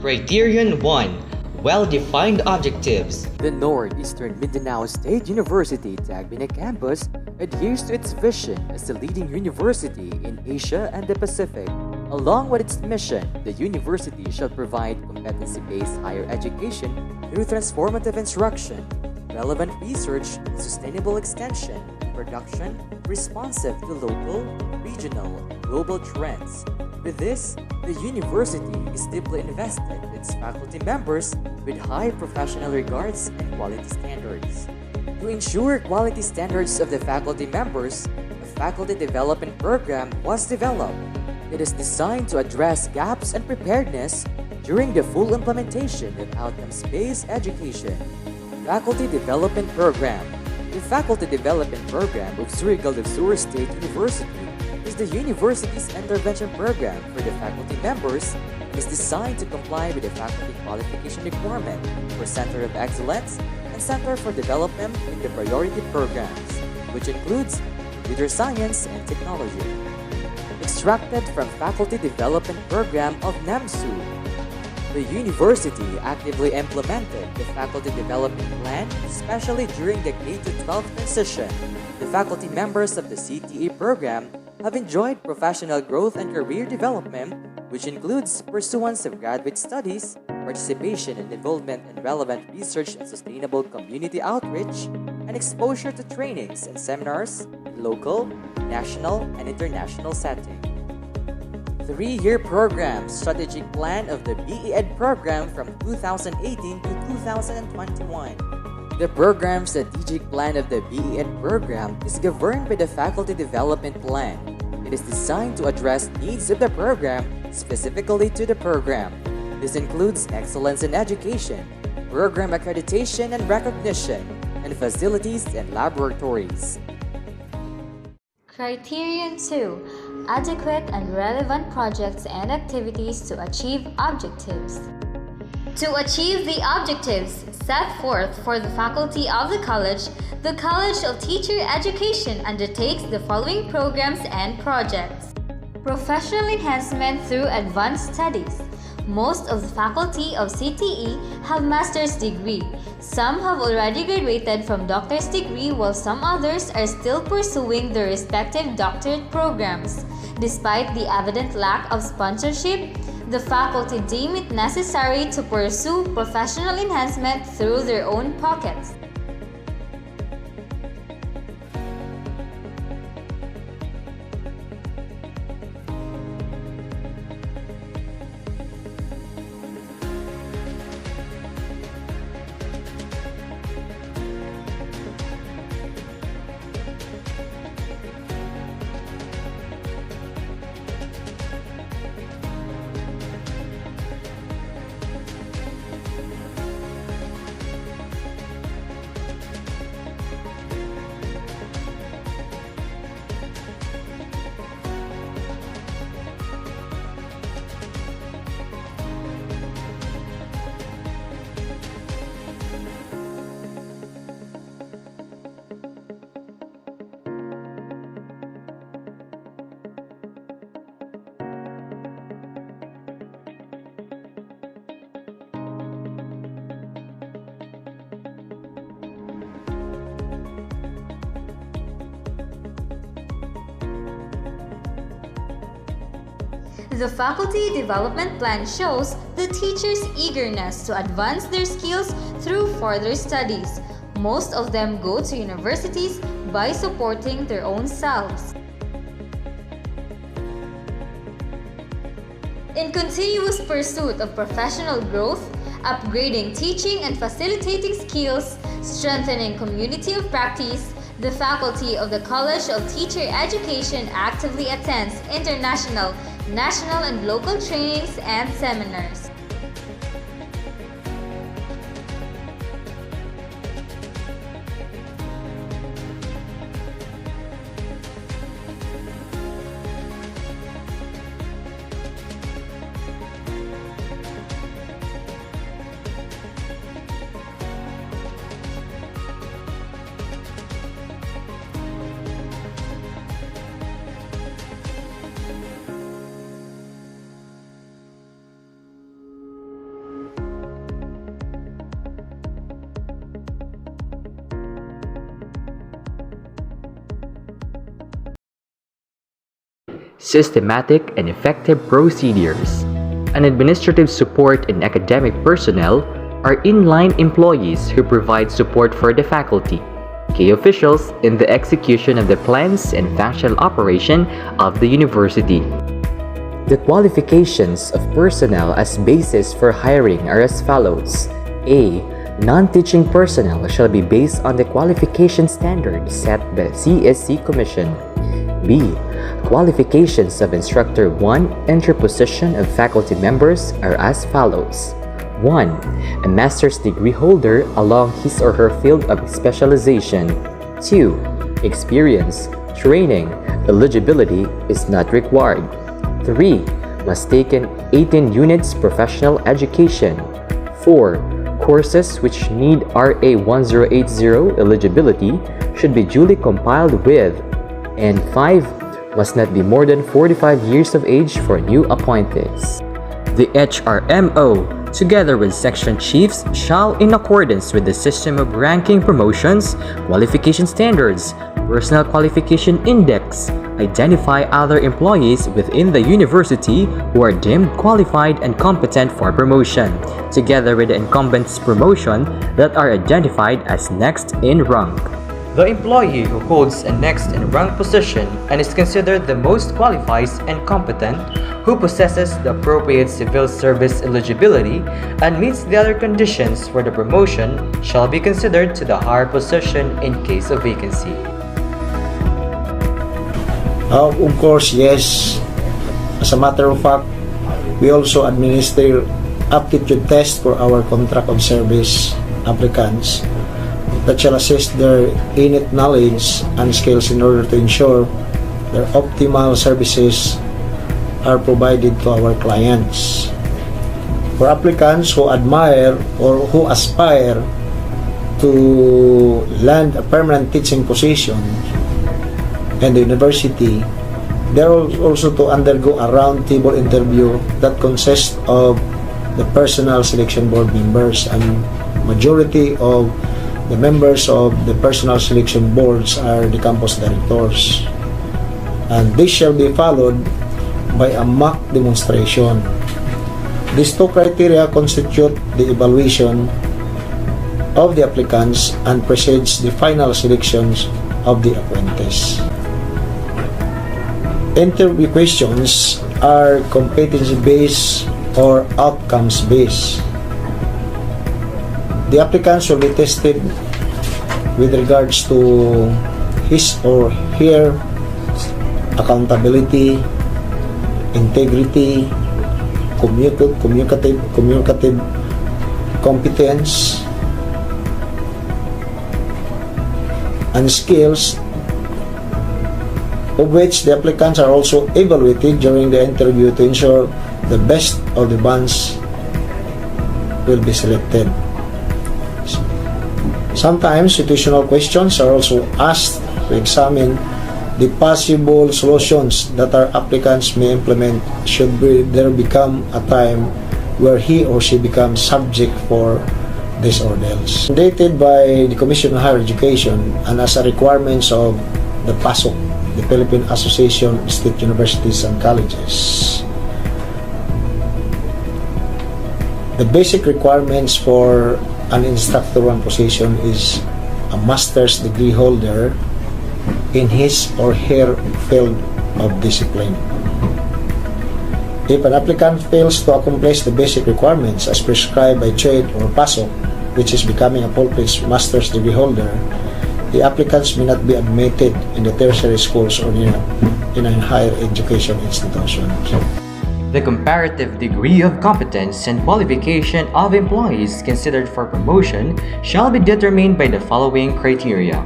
Criterion 1. Well-defined objectives. The Northeastern Mindanao State University Tagbina campus adheres to its vision as a leading university in Asia and the Pacific. Along with its mission, the university shall provide competency-based higher education through transformative instruction, relevant research, sustainable extension, production, responsive to local, regional, and global trends. With this, the university is deeply invested in its faculty members with high professional regards and quality standards. To ensure quality standards of the faculty members, a faculty development program was developed. It is designed to address gaps and preparedness during the full implementation of outcomes-based education. Faculty Development Program. The Faculty Development Program of Surigao del Sur State University is the university's intervention program for the faculty members and is designed to comply with the faculty qualification requirement for Center of Excellence and Center for Development in the priority programs, which includes computer science and technology. Extracted from Faculty Development Program of NAMSU. The university actively implemented the Faculty Development Plan, especially during the K-12 transition. The faculty members of the CTE program have enjoyed professional growth and career development, which includes pursuance of graduate studies, participation and involvement in relevant research and sustainable community outreach, and exposure to trainings and seminars in local, national, and international settings. 3-year program strategic plan of the BE-Ed program from 2018 to 2021. The program strategic plan of the BE-Ed program is governed by the Faculty Development Plan. It is designed to address needs of the program specifically to the program. This includes excellence in education, program accreditation and recognition, and facilities and laboratories. Criterion 2. Adequate and relevant projects and activities to achieve objectives. To achieve the objectives set forth for the faculty of the College of Teacher Education undertakes the following programs and projects. Professional enhancement through advanced studies. Most of the faculty of CTE have master's degree. Some have already graduated from doctor's degree while some others are still pursuing their respective doctorate programs. Despite the evident lack of sponsorship, the faculty deem it necessary to pursue professional enhancement through their own pockets. The Faculty Development Plan shows the teachers' eagerness to advance their skills through further studies. Most of them go to universities by supporting their own selves. In continuous pursuit of professional growth, upgrading teaching and facilitating skills, strengthening community of practice, the faculty of the College of Teacher Education actively attends international, national, and local trainings and seminars. systematic and effective procedures. And administrative support and academic personnel are inline employees who provide support for the faculty, key officials in the execution of the plans and functional operation of the university. The qualifications of personnel as basis for hiring are as follows. A. Non-teaching personnel shall be based on the qualification standards set by the CSC Commission. B. Qualifications of Instructor 1 interposition of faculty members are as follows. 1. A master's degree holder along his or her field of specialization. 2. Experience, training, eligibility is not required. 3. Must taken 18 units professional education. 4. Courses which need RA 1080 eligibility should be duly compiled with. And 5. Must not be more than 45 years of age for new appointees. The HRMO, together with section chiefs, shall, in accordance with the system of ranking promotions, qualification standards, personal qualification index, identify other employees within the university who are deemed qualified and competent for promotion, together with the incumbents' promotion that are identified as next in rank. The employee who holds a next in rank position and is considered the most qualified and competent, who possesses the appropriate civil service eligibility and meets the other conditions for the promotion, shall be considered to the higher position in case of vacancy. Of course, yes. As a matter of fact, we also administer aptitude tests for our contract of service applicants that shall assess their innate knowledge and skills in order to ensure their optimal services are provided to our clients. For applicants who admire or who aspire to land a permanent teaching position in the university, they are also to undergo a roundtable interview that consists of the personal selection board members, and majority of the members of the personal selection boards are the campus directors, and this shall be followed by a mock demonstration. These two criteria constitute the evaluation of the applicants and precedes the final selections of the apprentice. Interview questions are competency-based or outcomes-based. The applicants will be tested with regards to his or her accountability, integrity, communicative competence, and skills, of which the applicants are also evaluated during the interview to ensure the best of the bunch will be selected. Sometimes situational questions are also asked to examine the possible solutions that our applicants may implement should there become a time where he or she becomes subject for these ordeals. Mandated by the Commission on Higher Education and as a requirements of the PASOK, the Philippine Association of State Universities and Colleges. The basic requirements for an instructor one position is a master's degree holder in his or her field of discipline. If an applicant fails to accomplish the basic requirements as prescribed by TRADE or PASOK, which is becoming a full-fledged master's degree holder, the applicants may not be admitted in the tertiary schools or in a higher education institution. The comparative degree of competence and qualification of employees considered for promotion shall be determined by the following criteria.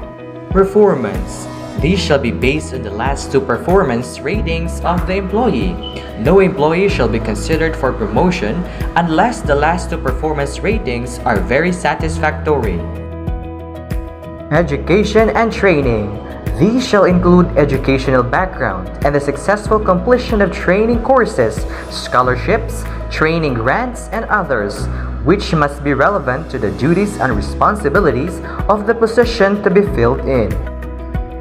Performance. These shall be based on the last two performance ratings of the employee. No employee shall be considered for promotion unless the last two performance ratings are very satisfactory. Education and training. These shall include educational background and the successful completion of training courses, scholarships, training grants, and others, which must be relevant to the duties and responsibilities of the position to be filled in.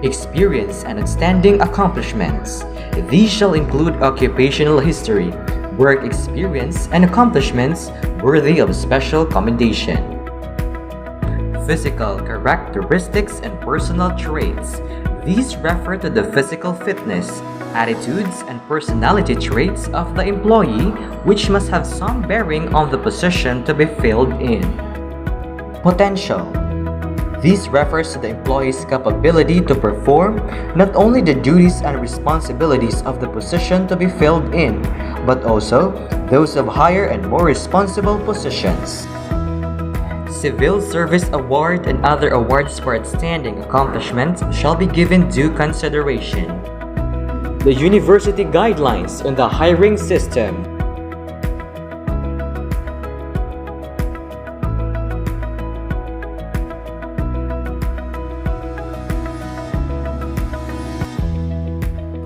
experience, and outstanding accomplishments. These shall include occupational history, work experience, and accomplishments worthy of special commendation. Physical characteristics and personal traits. These refer to the physical fitness, attitudes, and personality traits of the employee which must have some bearing on the position to be filled in. Potential. This refers to the employee's capability to perform not only the duties and responsibilities of the position to be filled in, but also those of higher and more responsible positions. Civil Service Award and other awards for outstanding accomplishments shall be given due consideration. The University Guidelines on the Hiring System.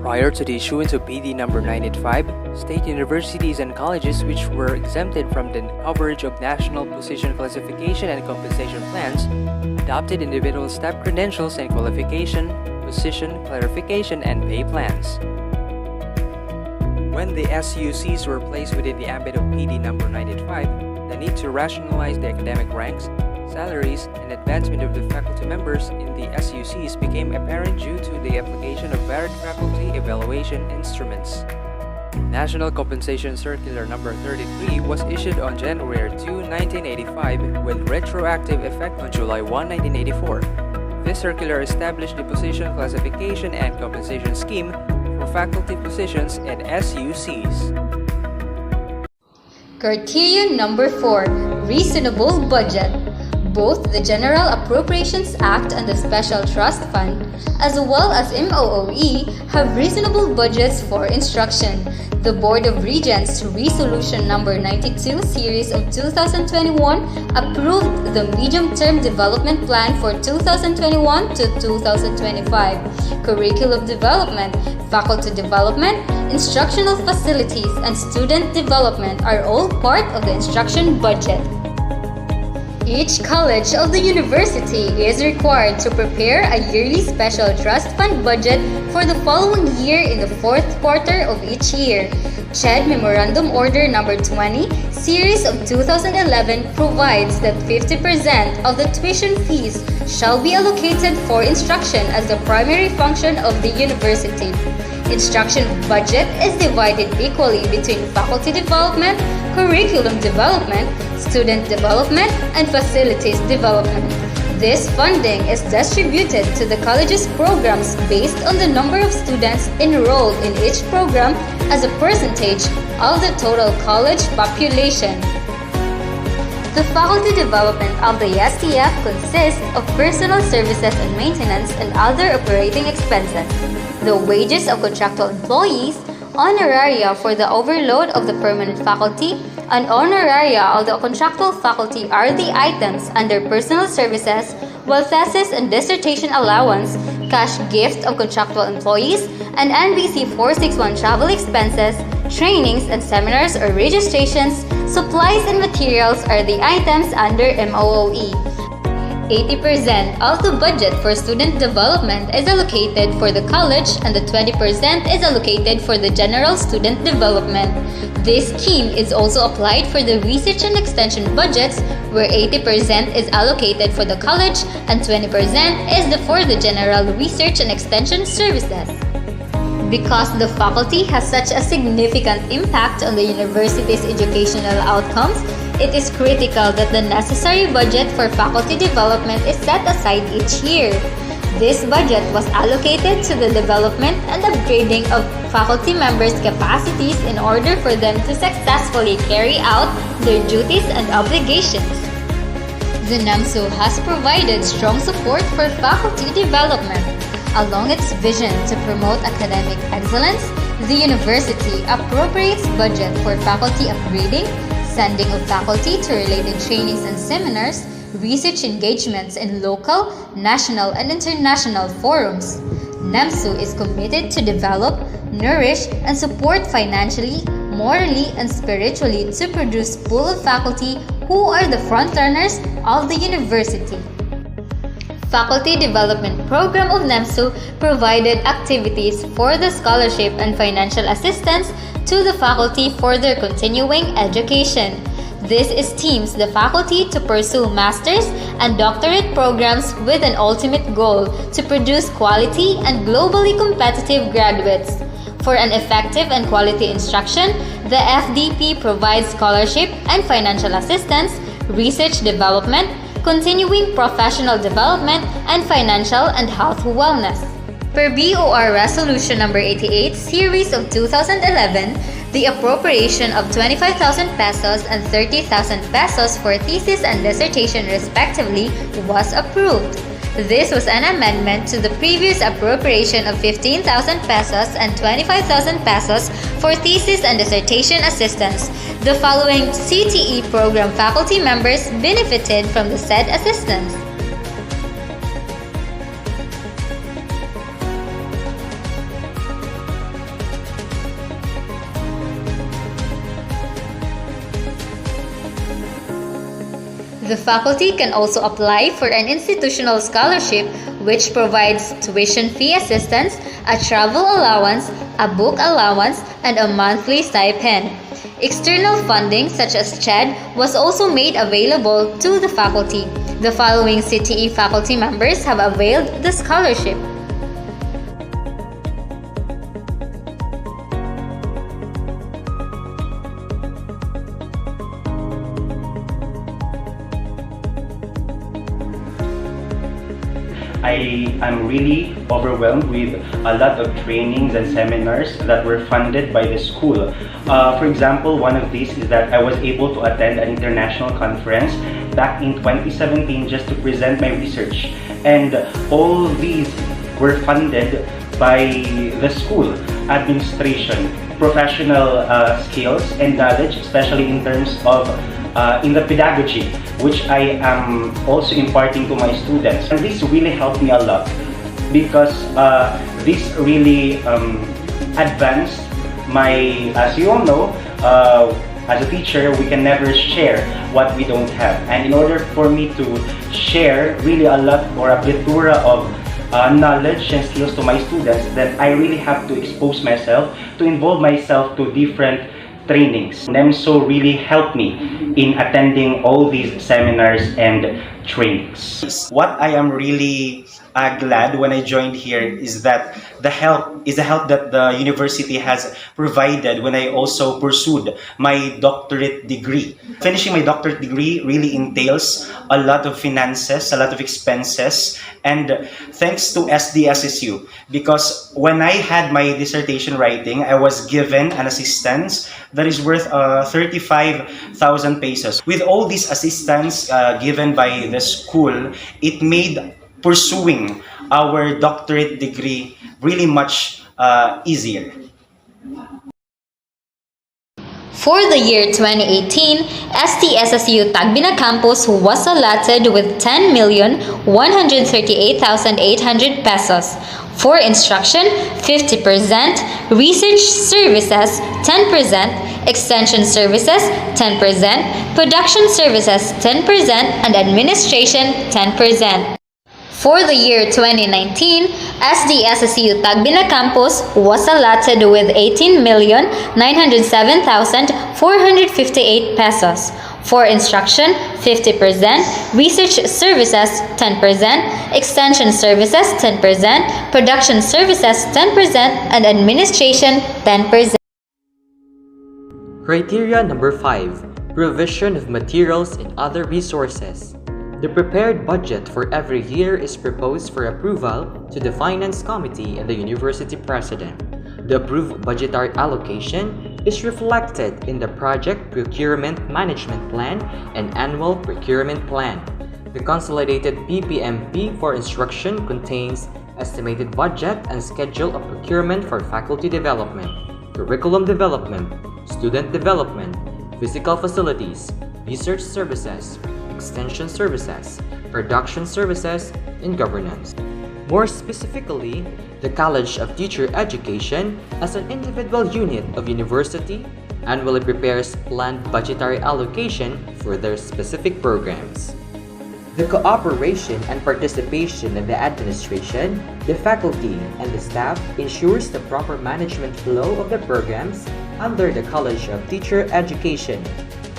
Prior to the issuance of PD number 985, state universities and colleges which were exempted from the coverage of national position classification and compensation plans adopted individual staff credentials and qualification, position clarification, and pay plans. When the SUCs were placed within the ambit of PD number 985, the need to rationalize the academic ranks, salaries, and advancement of the faculty members in the SUCs became apparent due to the application of varied faculty evaluation instruments. National Compensation Circular Number 33 was issued on January 2, 1985 with retroactive effect on July 1, 1984. This circular established the position classification and compensation scheme for faculty positions and SUCs. Criterion number 4, reasonable budget. Both the General Appropriations Act and the Special Trust Fund, as well as MOOE, have reasonable budgets for instruction. The Board of Regents Resolution number 92 series of 2021 approved the Medium-Term Development Plan for 2021 to 2025. Curriculum development, faculty development, instructional facilities, and student development are all part of the instruction budget. Each college of the university is required to prepare a yearly special trust fund budget for the following year in the fourth quarter of each year. CHED Memorandum Order Number 20, Series of 2011 provides that 50% of the tuition fees shall be allocated for instruction as the primary function of the university. Instruction budget is divided equally between faculty development, curriculum development, student development, and facilities development. This funding is distributed to the college's programs based on the number of students enrolled in each program as a percentage of the total college population. The faculty development of the STF consists of personal services and maintenance and other operating expenses, the wages of contractual employees, honoraria for the overload of the permanent faculty, and honoraria of the contractual faculty are the items under personal services, while thesis and dissertation allowance, cash gift of contractual employees, and NBC 461 travel expenses, trainings and seminars or registrations, supplies and materials are the items under MOOE. 80% of the budget for student development is allocated for the college and the 20% is allocated for the general student development. This scheme is also applied for the research and extension budgets, where 80% is allocated for the college and 20% is for the general research and extension services. Because the faculty has such a significant impact on the university's educational outcomes, it is critical that the necessary budget for faculty development is set aside each year. This budget was allocated to the development and upgrading of faculty members' capacities in order for them to successfully carry out their duties and obligations. The NAMSU has provided strong support for faculty development. Along its vision to promote academic excellence, the university appropriates budget for faculty upgrading, sending of faculty to related trainings and seminars, research engagements in local, national, and international forums. NAMSU is committed to develop, nourish, and support financially, morally, and spiritually to produce pool of faculty who are the frontrunners of the university. Faculty Development Program of NEMSU provided activities for the scholarship and financial assistance to the faculty for their continuing education. This esteems the faculty to pursue master's and doctorate programs with an ultimate goal to produce quality and globally competitive graduates. For an effective and quality instruction, the FDP provides scholarship and financial assistance, research development, continuing professional development, and financial and health wellness. Per BOR Resolution Number 88, Series of 2011, the appropriation of 25,000 pesos and 30,000 pesos for thesis and dissertation respectively was approved. This was an amendment to the previous appropriation of 15,000 pesos and 25,000 pesos for thesis and dissertation assistance. The following CTE program faculty members benefited from the said assistance. The faculty can also apply for an institutional scholarship which provides tuition fee assistance, a travel allowance, a book allowance, and a monthly stipend. External funding such as CHED was also made available to the faculty. The following CTE faculty members have availed the scholarship. I am really overwhelmed with a lot of trainings and seminars that were funded by the school. For example, one of these is that I was able to attend an international conference back in 2017 just to present my research. And all these were funded by the school administration, professional skills and knowledge, especially in terms of in the pedagogy, which I am also imparting to my students. And this really helped me a lot because this really advanced my, as you all know, as a teacher, we can never share what we don't have. And in order for me to share really a lot or a plethora of knowledge and skills to my students, then I really have to expose myself, to involve myself to different trainings. NEMSO really helped me in attending all these seminars and trainings. What I am really glad when I joined here is that the help that the university has provided when I also pursued my doctorate degree. Finishing my doctorate degree really entails a lot of finances, a lot of expenses, and thanks to SDSSU, because when I had my dissertation writing, I was given an assistance that is worth 35,000 pesos. With all these assistance given by the school, it made pursuing our doctorate degree really much easier. For the year 2018, STSSU Tagbina Campus was allotted with 10,138,800 pesos. For instruction, 50%, research services, 10%, extension services, 10%, production services, 10%, and administration, 10%. For the year 2019, SDSSU Tagbina Campus was allotted with 18,907,458 pesos. For instruction, 50%, research services, 10%, extension services, 10%, production services, 10%, and administration, 10%. Criteria number 5. Provision of materials and other resources. The prepared budget for every year is proposed for approval to the Finance Committee and the University President. The approved budgetary allocation is reflected in the Project Procurement Management Plan and Annual Procurement Plan. The consolidated PPMP for instruction contains estimated budget and schedule of procurement for faculty development, curriculum development, student development, physical facilities, research services, extension services, production services, and governance. More specifically, the College of Teacher Education, as an individual unit of university, annually prepares planned budgetary allocation for their specific programs. The cooperation and participation of the administration, the faculty, and the staff ensures the proper management flow of the programs under the College of Teacher Education.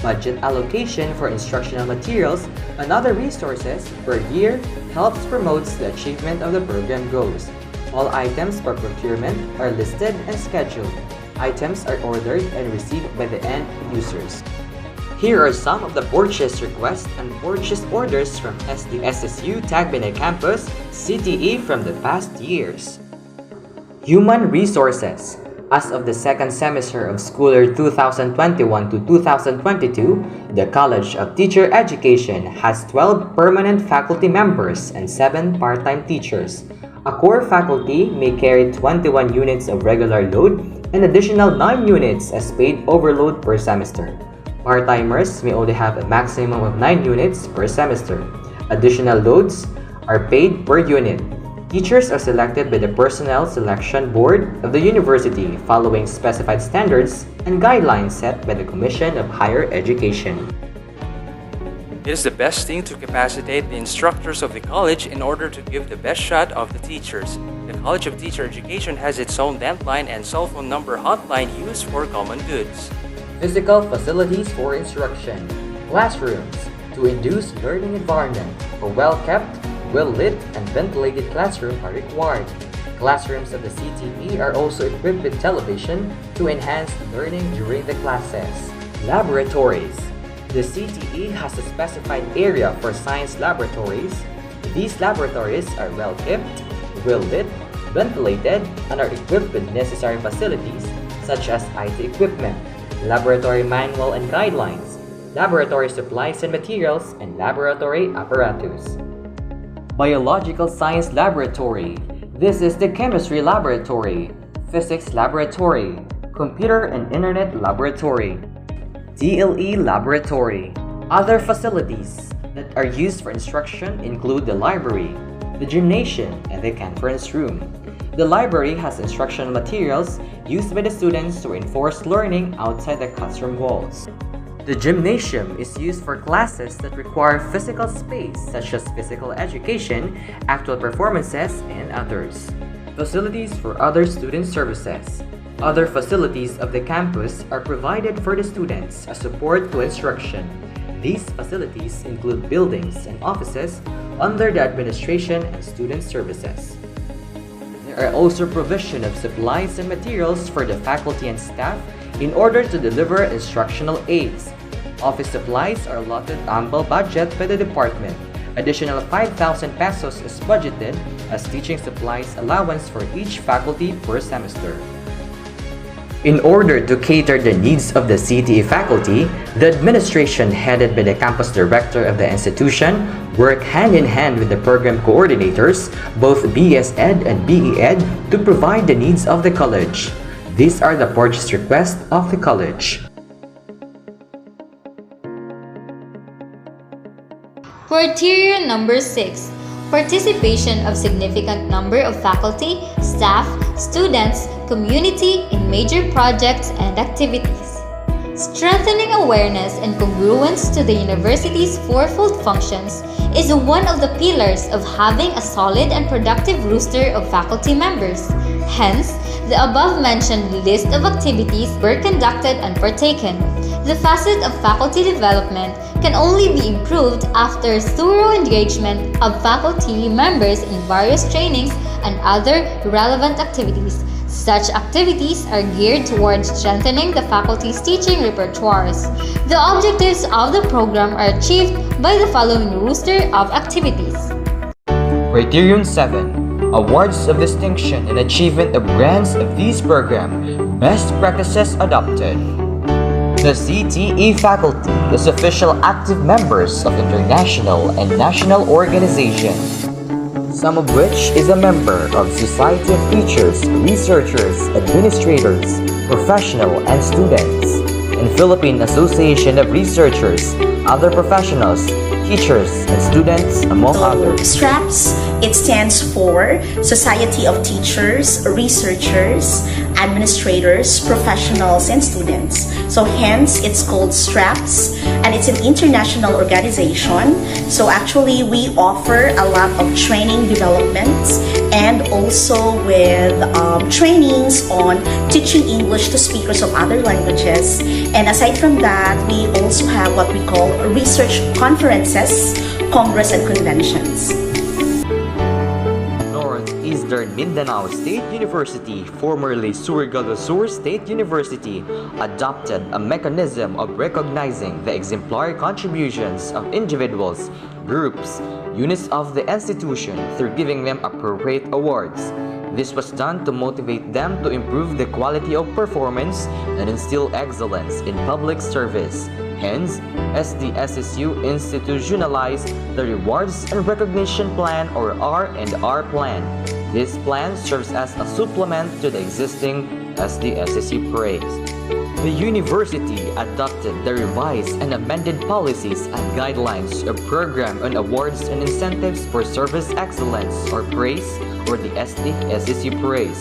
Budget allocation for instructional materials and other resources per year helps promote the achievement of the program goals. All items for procurement are listed and scheduled. Items are ordered and received by the end users. Here are some of the purchase requests and purchase orders from SDSSU Tagbinay Campus, CTE from the past years. Human Resources. As of the second semester of school year 2021 to 2022, the College of Teacher Education has 12 permanent faculty members and 7 part-time teachers. A core faculty may carry 21 units of regular load and additional 9 units as paid overload per semester. Part-timers may only have a maximum of 9 units per semester. Additional loads are paid per unit. Teachers are selected by the Personnel Selection Board of the university following specified standards and guidelines set by the Commission of Higher Education. It is the best thing to capacitate the instructors of the college in order to give the best shot of the teachers. The College of Teacher Education has its own landline and cell phone number hotline used for common goods. Physical facilities for instruction. Classrooms to induce learning environment. A well-kept, well-lit, and ventilated classroom are required. Classrooms of the CTE are also equipped with television to enhance learning during the classes. Laboratories. The CTE has a specified area for science laboratories. These laboratories are well-kept, well-lit, ventilated, and are equipped with necessary facilities such as IT equipment, laboratory manual and guidelines, laboratory supplies and materials, and laboratory apparatus. Biological Science Laboratory. This is the Chemistry Laboratory, Physics Laboratory, Computer and Internet Laboratory, DLE Laboratory. Other facilities that are used for instruction include the library, the gymnasium, and the conference room. The library has instructional materials used by the students to enforce learning outside the classroom walls. The gymnasium is used for classes that require physical space such as physical education, actual performances, and others. Facilities for other student services. Other facilities of the campus are provided for the students as support to instruction. These facilities include buildings and offices under the administration and student services. There are also provision of supplies and materials for the faculty and staff in order to deliver instructional aids. Office supplies are allotted ample budget by the department. Additional 5,000 pesos is budgeted as teaching supplies allowance for each faculty per semester. In order to cater the needs of the CTE faculty, the administration headed by the campus director of the institution work hand-in-hand with the program coordinators, both BS Ed and BE Ed, to provide the needs of the college. These are the purchase requests of the college. Criteria number 6. Participation of significant number of faculty, staff, students, community in major projects and activities. Strengthening awareness and congruence to the university's fourfold functions is one of the pillars of having a solid and productive roster of faculty members. Hence, the above-mentioned list of activities were conducted and partaken. The facet of faculty development can only be improved after thorough engagement of faculty members in various trainings and other relevant activities. Such activities are geared towards strengthening the faculty's teaching repertoires. The objectives of the program are achieved by the following roster of activities. Criterion 7. Awards of distinction and achievement of grants of this program. Best practices adopted. The CTE faculty is official active members of international and national organizations, some of which is a member of Society of Teachers, Researchers, Administrators, Professional, and Students, and Philippine Association of Researchers, other professionals, teachers, and students, among others. STRAPS, it stands for Society of Teachers, Researchers, administrators, professionals, and students. So hence, it's called STRAPS, and it's an international organization. So actually, we offer a lot of training developments and also with trainings on teaching English to speakers of other languages. And aside from that, we also have what we call research conferences, congress, and conventions. Northeastern Mindanao State University, formerly Surigao do Sur State University, adopted a mechanism of recognizing the exemplary contributions of individuals, groups, units of the institution through giving them appropriate awards. This was done to motivate them to improve the quality of performance and instill excellence in public service. Hence, SDSSU institutionalized the Rewards and Recognition Plan, or R&R Plan. This plan serves as a supplement to the existing SDSSU parades. The university adopted the revised and amended policies and guidelines of Program on Awards and Incentives for Service Excellence, or PRAISE, or the SDSSU parades.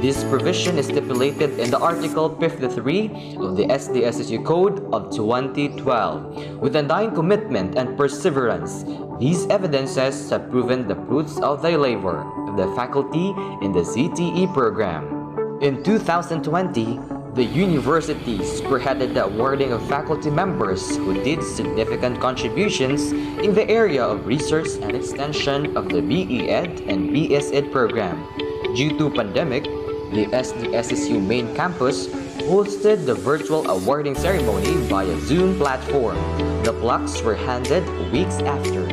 This provision is stipulated in the Article 53 of the SDSSU Code of 2012. With undying commitment and perseverance, these evidences have proven the fruits of the labor of the faculty in the CTE program. In 2020, the university spearheaded the awarding of faculty members who did significant contributions in the area of research and extension of the BE-Ed and BS-Ed program. Due to pandemic, the SDSSU main campus hosted the virtual awarding ceremony via Zoom platform. The plaques were handed weeks after.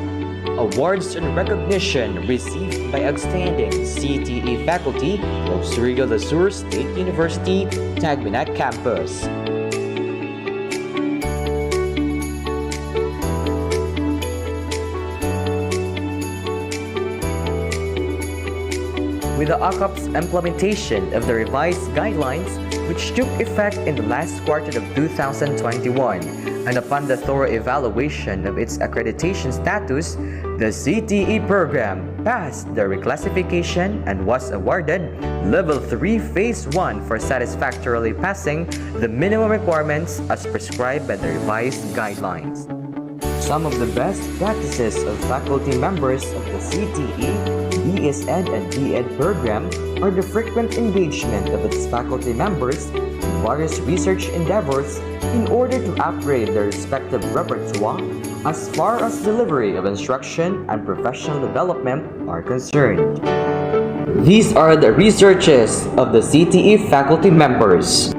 Awards and recognition received by outstanding CTE faculty of Surigao do Sur State University, Tagbinak campus. With the ACOP's implementation of the revised guidelines, which took effect in the last quarter of 2021, and upon the thorough evaluation of its accreditation status, the CTE program passed the reclassification and was awarded Level 3 Phase 1 for satisfactorily passing the minimum requirements as prescribed by the revised guidelines. Some of the best practices of faculty members of the CTE, BS-Ed, and B-Ed program are the frequent engagement of its faculty members in various research endeavors in order to upgrade their respective repertoire as far as delivery of instruction and professional development are concerned. These are the researches of the CTE faculty members.